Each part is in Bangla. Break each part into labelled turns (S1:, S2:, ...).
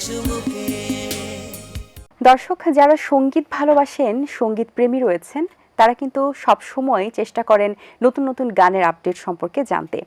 S1: চুমুকে।
S2: দর্শক যারা সঙ্গীত ভালোবাসেন, সঙ্গীত প্রেমী রয়েছেন, তারা কিন্তু সবসময় চেষ্টা করেন নতুন নতুন গানের আপডেট সম্পর্কে জানতে,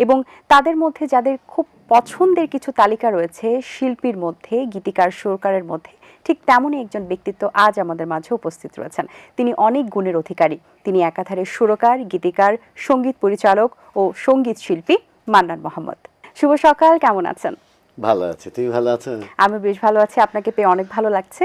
S2: এবং তাদের মধ্যে যাদের খুব পছন্দের কিছু তালিকা রয়েছে শিল্পীর মধ্যে, গীতিকার সুরকারের মধ্যে, ঠিক তেমনই একজন ব্যক্তিত্ব আজ আমাদের মাঝে উপস্থিত রয়েছেন। তিনি অনেক গুণের অধিকারী। তিনি একাধারে সুরকার, গীতিকার, সঙ্গীত পরিচালক ও সঙ্গীত শিল্পী মান্নান মোহাম্মদ। শুভ সকাল, কেমন আছেন?
S3: ভালো আছে, তুমি ভালো আছো?
S2: আমি বেশ ভালো আছি, আপনাকে পেয়ে অনেক ভালো লাগছে।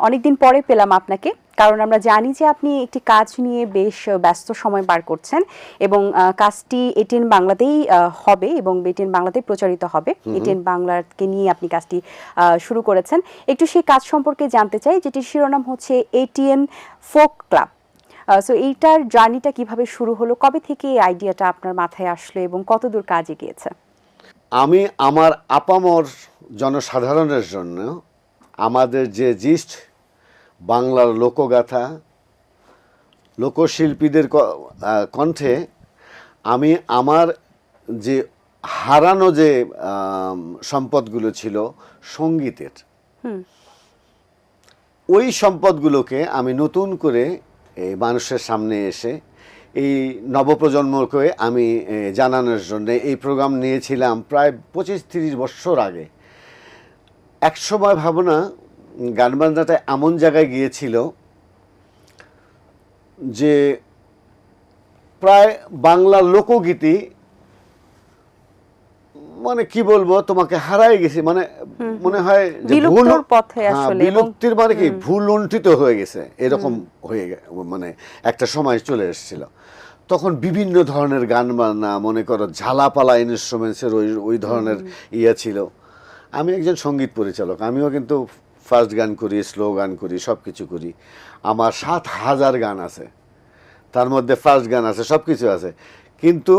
S2: অনেকদিন পরে পেলাম আপনাকে, কারণ আমরা জানি যে আপনি একটি কাজ নিয়ে বেশ ব্যস্ত সময় পার করছেন, এবং কাজটি এটিএন বাংলাতেই হবে এবং এটিএন বাংলাতেই প্রচারিত হবে। এটিএন বাংলাকে নিয়ে আপনি কাজটি শুরু করেছেন। একটু সেই কাজ সম্পর্কে জানতে চাই, যেটির শিরোনাম হচ্ছে এটিএন ফোক ক্লাব। সো এইটার জার্নিটা কিভাবে শুরু হলো, কবে থেকে এই আইডিয়াটা আপনার মাথায় আসলো এবং কতদূর কাজ এগিয়েছে?
S3: আমি আমার আপামর জনসাধারণের জন্য আমাদের যে জিস্ট বাংলার লোকগাথা, লোকশিল্পীদের কণ্ঠে আমি আমার যে হারানো যে সম্পদগুলো ছিল সঙ্গীতের, ওই সম্পদগুলোকে আমি নতুন করে এই মানুষের সামনে এসে এই নবপ্রজন্মকে আমি জানানোর জন্য এই প্রোগ্রাম নিয়েছিলাম প্রায় 25-30 বছর আগে। একসময় ভাবনা গানবাজনাটা এমন জায়গায় গিয়েছিল যে প্রায় বাংলা লোকগীতি মানে কি বলবো তোমাকে হারাই গেছে, মানে মনে হয় যে বিলুপ্তির মানে কি ভুল লুণ্ঠিত হয়ে গেছে, এরকম হয়ে মানে একটা সময় চলে এসেছিল। তখন বিভিন্ন ধরনের গান বাজনা, মনে করো ঝালাপালা ইনস্ট্রুমেন্টসের ওই ধরনের ইয়ে ছিল। আমি একজন সঙ্গীত পরিচালক, আমিও কিন্তু ফাস্ট গান করি, স্লো গান করি, সব কিছু করি। আমার 7,000 গান আছে, তার মধ্যে ফাস্ট গান আছে, সব কিছু আছে। কিন্তু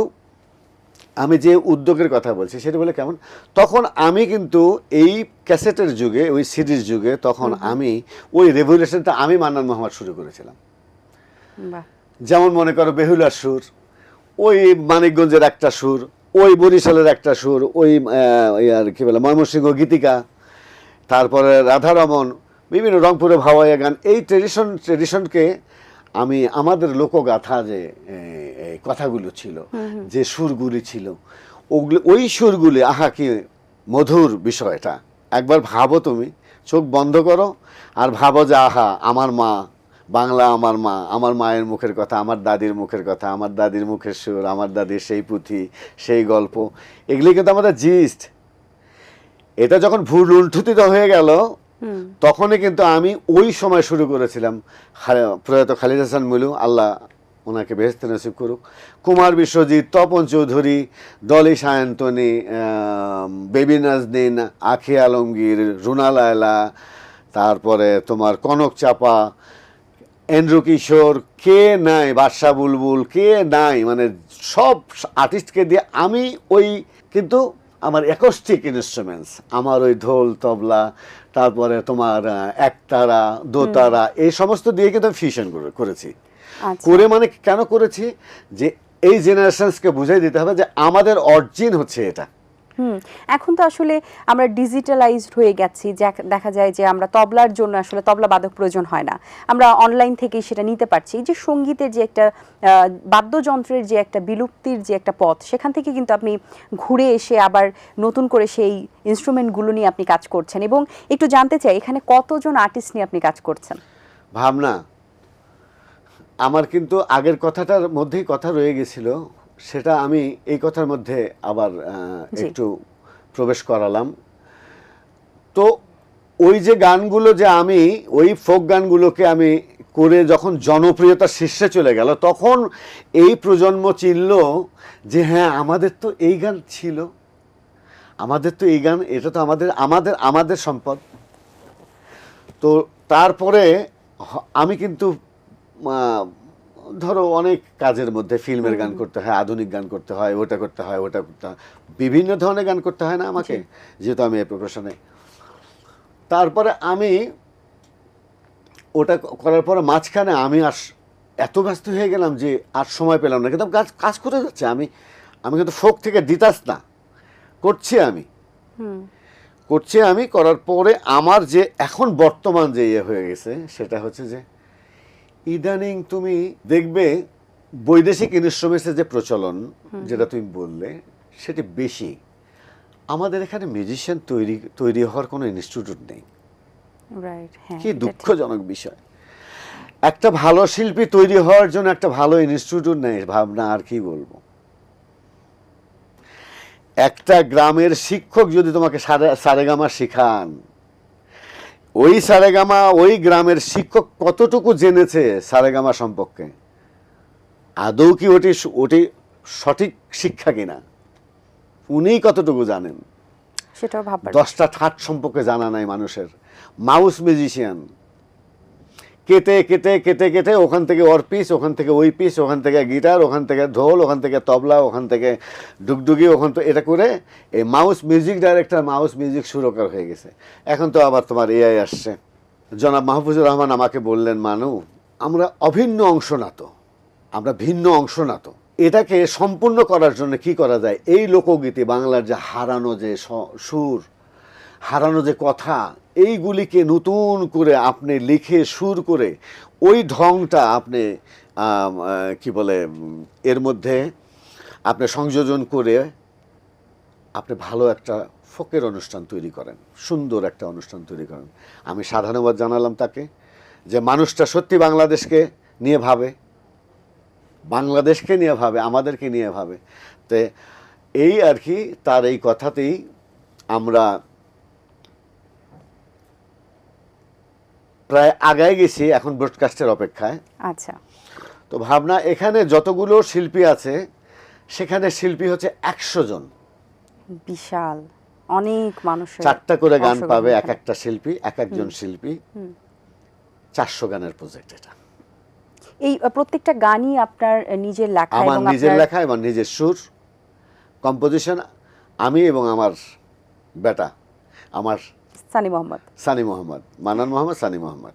S3: আমি যে উদ্যোগের কথা বলছি সেটা বলে কেমন, তখন আমি কিন্তু এই ক্যাসেটের যুগে, ওই সিডির যুগে, তখন আমি ওই রেভলিউশনটা আমি মান্নান মোহাম্মদ শুরু করেছিলাম। যেমন মনে করো বেহুলার সুর, ওই মানিকগঞ্জের একটা সুর, ওই বরিশালের একটা সুর, ওই আর কি বলে ময়মনসিংহ গীতিকা, তারপরে রাধারমন, বিভিন্ন রংপুরে ভাওয়াইয়া গান, এই ট্রেডিশনকে আমি আমাদের লোকগাথা যে কথাগুলো ছিল, যে সুরগুলি ছিল, ওই সুরগুলি, আহা কি মধুর বিষয়টা। একবার ভাবো, তুমি চোখ বন্ধ করো আর ভাবো যে আহা আমার মা, বাংলা আমার মা, আমার মায়ের মুখের কথা, আমার দাদির মুখের কথা, আমার দাদির মুখের সুর, আমার দাদির সেই পুঁথি, সেই গল্প, এগুলি কিন্তু আমাদের জিস্ট। এটা যখন ভুল লুণ্ঠিত হয়ে গেল, তখনই কিন্তু আমি ওই সময় শুরু করেছিলাম। প্রয়াত খালিদ হাসান মিলু, আল্লাহ ওনাকে বেহেশতে নসিব করুক, কুমার বিশ্বজিৎ, তপন চৌধুরী, ডলি সায়ন্তনী, বেবি নাজনীন, আখি আলমগীর, রুনা লায়লা, তারপরে তোমার কনক চাপা, এন্ড্রু কিশোর, কে নাই, বাদশা বুলবুল, কে নাই, মানে সব আর্টিস্টকে দিয়ে আমি ওই, কিন্তু আমার অ্যাকোস্টিক ইনস্ট্রুমেন্টস, আমার ওই ঢোল, তবলা, তারপরে তোমার একতারা, দোতারা, এই সমস্ত দিয়ে কিন্তু ফিউশন করেছি। করে মানে কেন করেছি, যে এই জেনারেশনসকে বুঝাই দিতে হবে যে আমাদের অরিজিন হচ্ছে এটা।
S2: এখন তো আসলে আমরা ডিজিটালাইজড হয়ে গেছি, দেখা যায় যে আমরা তবলার জন্য আসলে তবলা বাদক প্রয়োজন হয় না, আমরা অনলাইন থেকেই সেটা নিতে পারছি। যে সঙ্গীতের যে একটা বাদ্যযন্ত্রের যে একটা বিলুপ্তির যে একটা পথ, সেখান থেকে কিন্তু আপনি ঘুরে এসে আবার নতুন করে সেই ইনস্ট্রুমেন্টগুলো নিয়ে আপনি কাজ করছেন। এবং একটু জানতে চাই, এখানে কতজন আর্টিস্ট নিয়ে আপনি কাজ করছেন?
S3: ভাবনা, আমার কিন্তু আগের কথাটার মধ্যেই কথা রয়ে গেছিল, সেটা আমি এই কথার মধ্যে আবার একটু প্রবেশ করালাম। তো ওই যে গানগুলো, যে আমি ওই ফোক গানগুলোকে আমি করে যখন জনপ্রিয়তার শীর্ষে চলে গেল, তখন এই প্রজন্ম চিনল যে হ্যাঁ, আমাদের তো এই গান ছিল, আমাদের তো এই গান, এটা তো আমাদের আমাদের আমাদের সম্পদ। তো তারপরে আমি কিন্তু ধরো অনেক কাজের মধ্যে ফিল্মের গান করতে হয়, আধুনিক গান করতে হয়, ওটা করতে হয়, ওটা করতে হয়, বিভিন্ন ধরনের গান করতে হয় না আমাকে, যেহেতু আমি এই প্রফেশনে। তারপরে আমি ওটা করার পরে মাঝখানে আমি আর এত ব্যস্ত হয়ে গেলাম যে আর সময় পেলাম না, কিন্তু কাজ করে যাচ্ছে। আমি কিন্তু ফোক থেকে ডিটাচ না, করছি আমি। করছি আমি, করার পরে আমার যে এখন বর্তমান যে ইয়ে হয়ে গেছে সেটা হচ্ছে যে ইদানিং তুমি দেখবে বৈদেশিক ইনস্ট্রুমেন্টসের যে প্রচলন যেটা তুমি বললে সেটি বেশি। আমাদের এখানে মিউজিশিয়ান তৈরি হওয়ার কোনো ইনস্টিটিউট নেই। কি দুঃখজনক বিষয়। একটা ভালো শিল্পী তৈরি হওয়ার জন্য একটা ভালো ইনস্টিটিউট নেই, ভাবনা আর কি বলবো। একটা গ্রামের শিক্ষক যদি তোমাকে সারেগামা শিখান, ওই সারেগামা ওই গ্রামের শিক্ষক কতটুকু জেনেছে সারেগামা সম্পর্কে, আদৌ কি ওটি সঠিক শিক্ষা কিনা, উনিই কতটুকু জানেন
S2: সেটাও ভাববার।
S3: 10টা ঠাট সম্পর্কে জানা নাই মানুষের। মাউস মিউজিশিয়ান কেটে কেটে কেটে কেটে ওখান থেকে ওর পিস, ওখান থেকে ওই পিস, ওখান থেকে গিটার, ওখান থেকে ঢোল, ওখান থেকে তবলা, ওখান থেকে ডুগডুগি, ওখান তো এটা করে এই mouse music director, mouse music সুরকার হয়ে গেছে। এখন তো আবার তোমার এআই আসছে। জনাব মাহফুজুর রহমান আমাকে বললেন, মানু আমরা অভিন্ন অংশ না তো, আমরা ভিন্ন অংশ না তো, এটাকে সম্পূর্ণ করার জন্য কি করা যায়? এই লোকগীতি বাংলার যে হারানো যে সুর, হারানো যে কথা, এইগুলিকে নতুন করে আপনি লিখে সুর করে ওই ঢংটা আপনি কি বলে এর মধ্যে আপনি সংযোজন করে আপনি ভালো একটা ফোকের অনুষ্ঠান তৈরি করেন, সুন্দর একটা অনুষ্ঠান তৈরি করেন। আমি সাধন্যবাদ জানালাম তাকে, যে মানুষটা সত্যি বাংলাদেশকে নিয়ে ভাবে, বাংলাদেশকে নিয়ে ভাবে, আমাদেরকে নিয়ে ভাবে। তো এই আর কি, তার এই কথাতেই আমরা প্রায় আগায় গেছি এখন ব্রডকাস্টের অপেক্ষায়।
S2: আচ্ছা,
S3: তো ভাবনা এখানে যতগুলো শিল্পী আছে সেখানে শিল্পী হচ্ছে 100 জন,
S2: বিশাল অনেক মানুষ,
S3: 4টা করে গান পাবে এক একটা শিল্পী, এক একজন শিল্পী, 400 গানের প্রজেক্ট এটা।
S2: এই প্রত্যেকটা গানই আপনার নিজের লেখা?
S3: আমার নিজের লেখা এবং নিজের সুর, কম্পোজিশন আমি এবং আমার বেটা, আমার সানি মোহাম্মদ, মানান মোহাম্মদ, সানি মোহাম্মদ।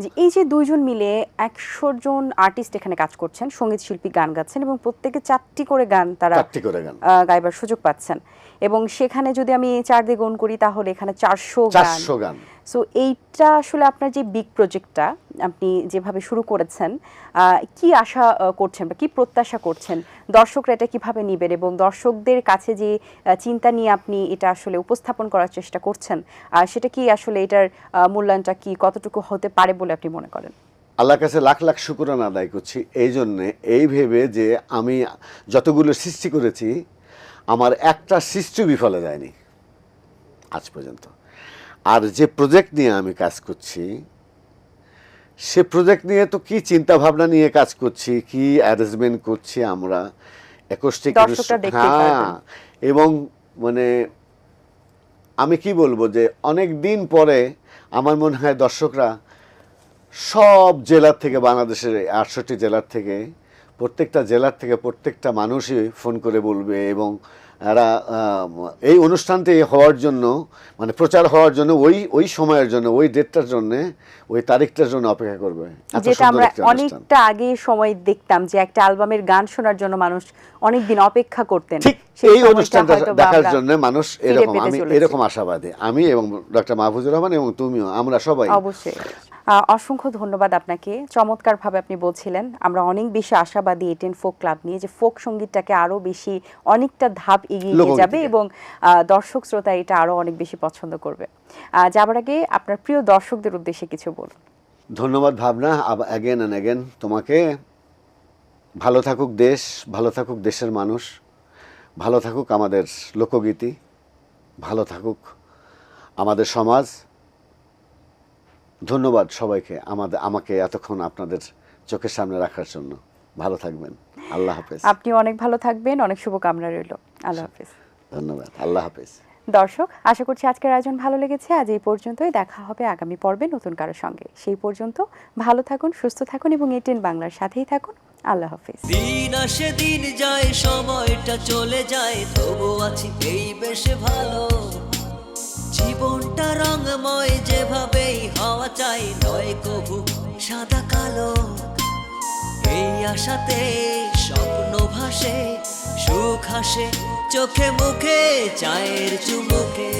S2: যে এই যে দুইজন মিলে 100 জন আর্টিস্ট এখানে কাজ করছেন, সঙ্গীত শিল্পী গান গাচ্ছেন এবং প্রত্যেকে 4টি করে গান তারা গাইবার সুযোগ পাচ্ছেন, এবং সেখানে যদি আমি 4 দিয়ে গুণ করি তাহলে এখানে 400 গান। সো এইটা আসলে আপনার যে বিগ প্রজেক্টটা আপনি যেভাবে শুরু করেছেন, কি আশা করছেন বা কি প্রত্যাশা করছেন, দর্শকরা এটা কিভাবে নেবেন, এবং দর্শকদের কাছে যে চিন্তা নিয়ে আপনি এটা আসলে উপস্থাপন করার চেষ্টা করছেন, সেটা কি আসলে এটার মূল্যায়নটা কি কতটুকু হতে পারে বলে আপনি মনে করেন?
S3: আল্লাহর কাছে লাখ লাখ শুকরানা আদায় করছি এই জন্যে, এই ভেবে যে আমি যতগুলো সৃষ্টি করেছি আমার একটা সৃষ্টি বিফলে যায়নি আজ পর্যন্ত। আর যে প্রজেক্ট নিয়ে আমি কাজ করছি সে প্রজেক্ট নিয়ে তো কি চিন্তা ভাবনা নিয়ে কাজ করছি, কি অ্যারেঞ্জমেন্ট করছি আমরা, 21টি, হ্যাঁ, এবং মানে আমি কি বলবো যে অনেক দিন পরে আমার মনে হয় দর্শকরা সব জেলার থেকে, বাংলাদেশের 68 জেলার থেকে, প্রত্যেকটা জেলার থেকে প্রত্যেকটা মানুষই ফোন করে বলবে, এবং এরা এই অনুষ্ঠানটি হওয়ার জন্য, মানে প্রচার হওয়ার জন্য, ওই সময়ের জন্য, ওই ডেটটার জন্য, ওই তারিখটার জন্য অপেক্ষা করবে।
S2: যেটা আমরা অনেকটা আগে সময় দেখতাম যে একটা অ্যালবামের গান শোনার জন্য মানুষ অনেক দিন অপেক্ষা করতেন,
S3: ঠিক এই অনুষ্ঠানটা দেখার জন্য মানুষ এরকম, আমি এরকম আশাবাদী, আমি এবং ডক্টর মাহফুজুর রহমান এবং তুমিও, আমরা সবাই।
S2: অবশ্যই অসংখ্য ধন্যবাদ আপনাকে, চমৎকারভাবে আপনি বলছিলেন। আমরা অনেক বেশি আশাবাদী এটেন ফোক ক্লাব নিয়ে, যে ফোক সঙ্গীতটাকে আরো বেশি অনেকটা ধাপ এগিয়ে নিয়ে যাবে এবং দর্শক শ্রোতা এটা আরো অনেক বেশি পছন্দ করবে। যাবার আগে আপনার প্রিয় দর্শকদের উদ্দেশ্যে কিছু বলুন।
S3: ধন্যবাদ ভাবনা, অ্যাগেন অ্যান্ড অ্যাগেন তোমাকে। ভালো থাকুক দেশ, ভালো থাকুক দেশের মানুষ, ভালো থাকুক আমাদের লোকগীতি, ভালো থাকুক আমাদের সমাজ। ধন্যবাদ সবাইকে আমাকে এতক্ষণ আপনাদের চোখের সামনে রাখার জন্য। ভালো থাকবেন, আল্লাহ হাফেজ।
S2: আপনি অনেক ভালো থাকবেন, অনেক শুভকামনা রইল। আল্লাহ হাফেজ।
S3: ধন্যবাদ, আল্লাহ হাফেজ।
S2: দর্শক, আশা করছি আজকের আয়োজন ভালো লেগেছে। আজ এই পর্যন্তই, দেখা হবে আগামী পর্বে নতুন কারোর সঙ্গে। সেই পর্যন্ত ভালো থাকুন, সুস্থ থাকুন এবং এটেন বাংলার সাথেই থাকুন। আল্লাহ হাফেজ।
S1: দিন আসে দিন যায়, সময়টা চলে যায়, তবু আছি এই বেশ ভালো। জীবনটা রঙময়, যেভাবেই হওয়া চাই, নয় কভু সাদা কালো। এই আশাতে স্বপ্ন ভাসে, সুখ হাসে চোখে মুখে চায়ের চুমুকে।